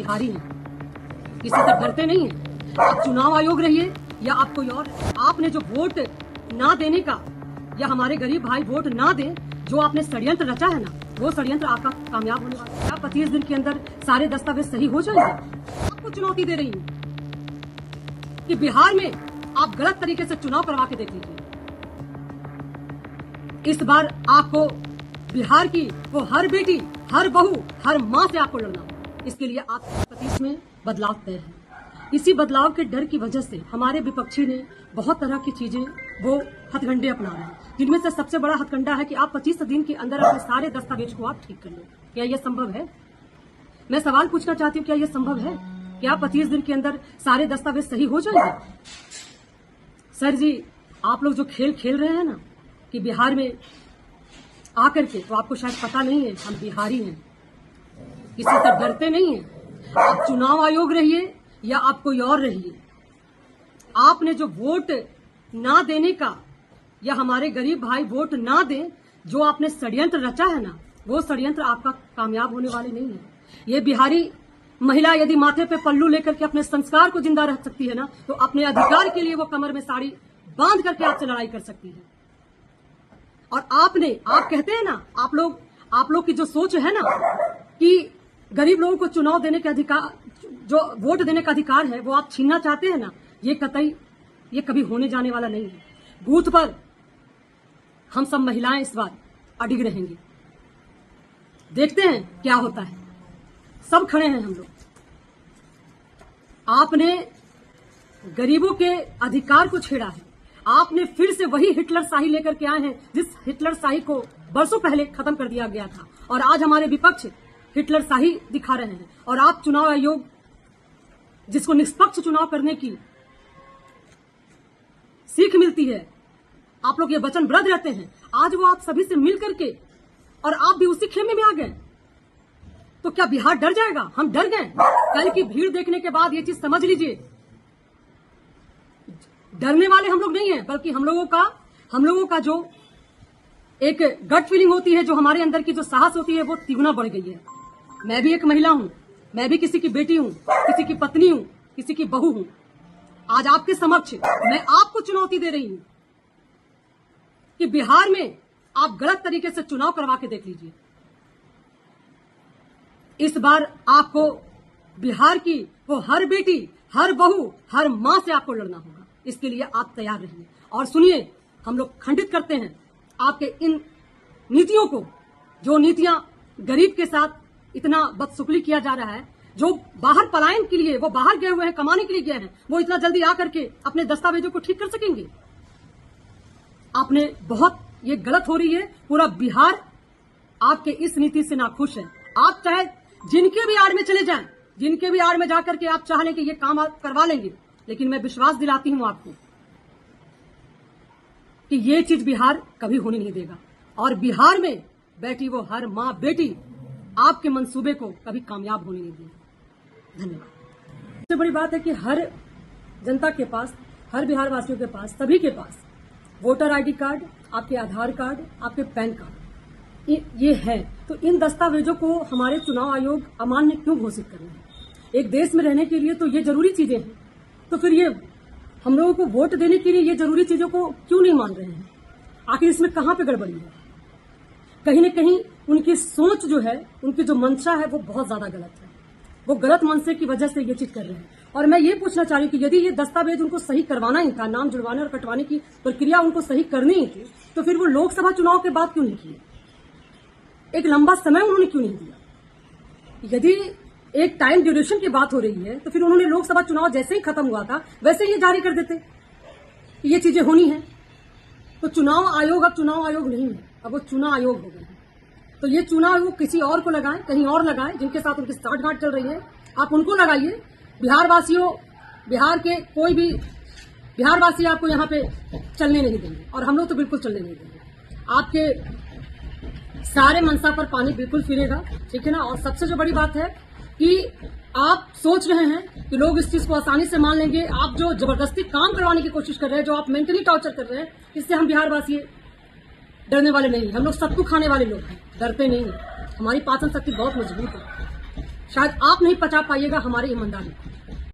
बिहारी हैं, किसी से डरते नहीं हैं। आप चुनाव आयोग रहिए या आप कोई और, आपने जो वोट ना देने का या हमारे गरीब भाई वोट ना दें, जो आपने षड्यंत्र रचा है ना, वो षड्यंत्र आपका कामयाब होने वाला है। क्या 25 दिन के अंदर सारे दस्तावेज सही हो जाएंगे? आपको चुनौती दे रही हूँ कि बिहार में आप गलत तरीके से चुनाव करवा के देख लीजिए। इस बार आपको बिहार की वो हर बेटी, हर बहू, हर माँ से आपको लड़ना होगा। इसके लिए आप 25 में बदलाव तय है। इसी बदलाव के डर की वजह से हमारे विपक्षी ने बहुत तरह की चीजें वो हथकंडे अपना रहे हैं, जिनमें से सबसे बड़ा हथकंडा है कि आप 25 दिन के अंदर अपने सारे दस्तावेज को आप ठीक कर लो। क्या यह संभव है? मैं सवाल पूछना चाहती हूँ, क्या यह संभव है? क्या 25 दिन के अंदर सारे दस्तावेज सही हो जाएंगे? सर जी, आप लोग जो खेल खेल रहे हैं ना कि बिहार में आकर के, तो आपको शायद पता नहीं है हम बिहारी हैं, किसी से डरते नहीं हैं। आप चुनाव आयोग रहिए या आप कोई और रहिए, आपने जो वोट ना देने का या हमारे गरीब भाई वोट ना दें, जो आपने षड्यंत्र रचा है ना, वो षड्यंत्र आपका कामयाब होने वाले नहीं है। ये बिहारी महिला यदि माथे पे पल्लू लेकर के अपने संस्कार को जिंदा रख सकती है ना, तो अपने अधिकार के लिए वो कमर में साड़ी बांध करके आपसे लड़ाई कर सकती है। और आप कहते हैं ना, आप लोग की जो सोच है ना कि गरीब लोगों को चुनाव देने के अधिकार, जो वोट देने का अधिकार है, वो आप छीनना चाहते हैं ना, ये कभी होने जाने वाला नहीं है। बूथ पर हम सब महिलाएं इस बार अडिग रहेंगे, देखते हैं क्या होता है। सब खड़े हैं हम लोग। आपने गरीबों के अधिकार को छेड़ा है। आपने फिर से वही हिटलर शाही लेकर के आए हैं, जिस हिटलर शाही को बरसों पहले खत्म कर दिया गया था, और आज हमारे विपक्ष हिटलर शाही दिखा रहे हैं। और आप चुनाव आयोग, जिसको निष्पक्ष चुनाव करने की सीख मिलती है, आप लोग ये वचनबद्ध रहते हैं, आज वो आप सभी से मिल करके और आप भी उसी खेमे में आ गए, तो क्या बिहार डर जाएगा? हम डर गए। कल की भीड़ देखने के बाद ये चीज समझ लीजिए, डरने वाले हम लोग नहीं हैं, बल्कि हम लोगों का जो एक गट फीलिंग होती है, जो हमारे अंदर की जो साहस होती है, वो तिगुना बढ़ गई है। मैं भी एक महिला हूं, मैं भी किसी की बेटी हूं, किसी की पत्नी हूं, किसी की बहू हूं। आज आपके समक्ष मैं आपको चुनौती दे रही हूं कि बिहार में आप गलत तरीके से चुनाव करवा के देख लीजिए। इस बार आपको बिहार की वो हर बेटी, हर बहू, हर मां से आपको लड़ना होगा। इसके लिए आप तैयार रहिए और सुनिए, हम लोग खंडित करते हैं आपके इन नीतियों को, जो नीतियां गरीब के साथ इतना बदसुकली किया जा रहा है। जो बाहर पलायन के लिए, वो बाहर गए हुए हैं, कमाने के लिए गए हैं, वो इतना जल्दी आकर के अपने दस्तावेजों को ठीक कर सकेंगे? आपने बहुत, ये गलत हो रही है। पूरा बिहार आपके इस नीति से नाखुश है। आप चाहे जिनके भी आड़ में चले जाएं, जिनके भी आड़ में जाकर के आप चाह लें कि ये काम आप करवा लेंगे, लेकिन मैं विश्वास दिलाती हूं आपको कि ये चीज बिहार कभी होने नहीं देगा। और बिहार में बैठी वो हर मां बेटी आपके मंसूबे को कभी कामयाब होने नहीं देगी। धन्यवाद। सबसे बड़ी बात है कि हर जनता के पास, हर बिहार वासियों के पास, सभी के पास वोटर आईडी कार्ड, आपके आधार कार्ड, आपके पैन कार्ड ये है। तो इन दस्तावेजों को हमारे चुनाव आयोग अमान्य क्यों घोषित कर रहे हैं? एक देश में रहने के लिए तो ये जरूरी चीजें हैं, तो फिर ये हम लोगों को वोट देने के लिए ये जरूरी चीजों को क्यों नहीं मान रहे हैं? आखिर इसमें कहां पे गड़बड़ी है? कहीं न कहीं उनकी सोच जो है, उनकी जो मंशा है, वो बहुत ज्यादा गलत है। वो गलत मनसे की वजह से ये चीज कर रहे हैं। और मैं ये पूछना चाह रही हूँ कि यदि ये दस्तावेज उनको सही करवाना ही था, नाम जुड़वाने और कटवाने की प्रक्रिया उनको सही करनी ही थी, तो फिर वो लोकसभा चुनाव के बाद क्यों नहीं किए? एक लंबा समय उन्होंने क्यों नहीं दिया? यदि एक टाइम ड्यूरेशन की बात हो रही है, तो फिर उन्होंने लोकसभा चुनाव जैसे ही खत्म हुआ था, वैसे ही जारी कर देते कि ये चीजें होनी है। तो चुनाव आयोग अब चुनाव आयोग नहीं है, अब वो चुनाव आयोग हो गए हैं। तो ये चुनाव आयोग किसी और को लगाएं, कहीं और लगाएं, जिनके साथ उनकी साठगांठ चल रही है, आप उनको लगाइए। बिहार वासियों, बिहार के कोई भी बिहारवासी आपको यहाँ पे चलने नहीं देंगे, और हम लोग तो बिल्कुल चलने नहीं देंगे। आपके सारे मनसा पर पानी बिल्कुल फिरेगा, ठीक है ना। और सबसे जो बड़ी बात है कि आप सोच रहे हैं कि लोग इस चीज को आसानी से मान लेंगे। आप जो जबरदस्ती काम करवाने की कोशिश कर रहे हैं, जो आप मेंटली टॉर्चर कर रहे हैं, इससे हम बिहारवासी डरने वाले नहीं। हम लोग सत्तू खाने वाले लोग हैं, डरते नहीं हैं। हमारी पाचन शक्ति बहुत मजबूत है। शायद आप नहीं पचा पाइएगा हमारी ईमानदारी।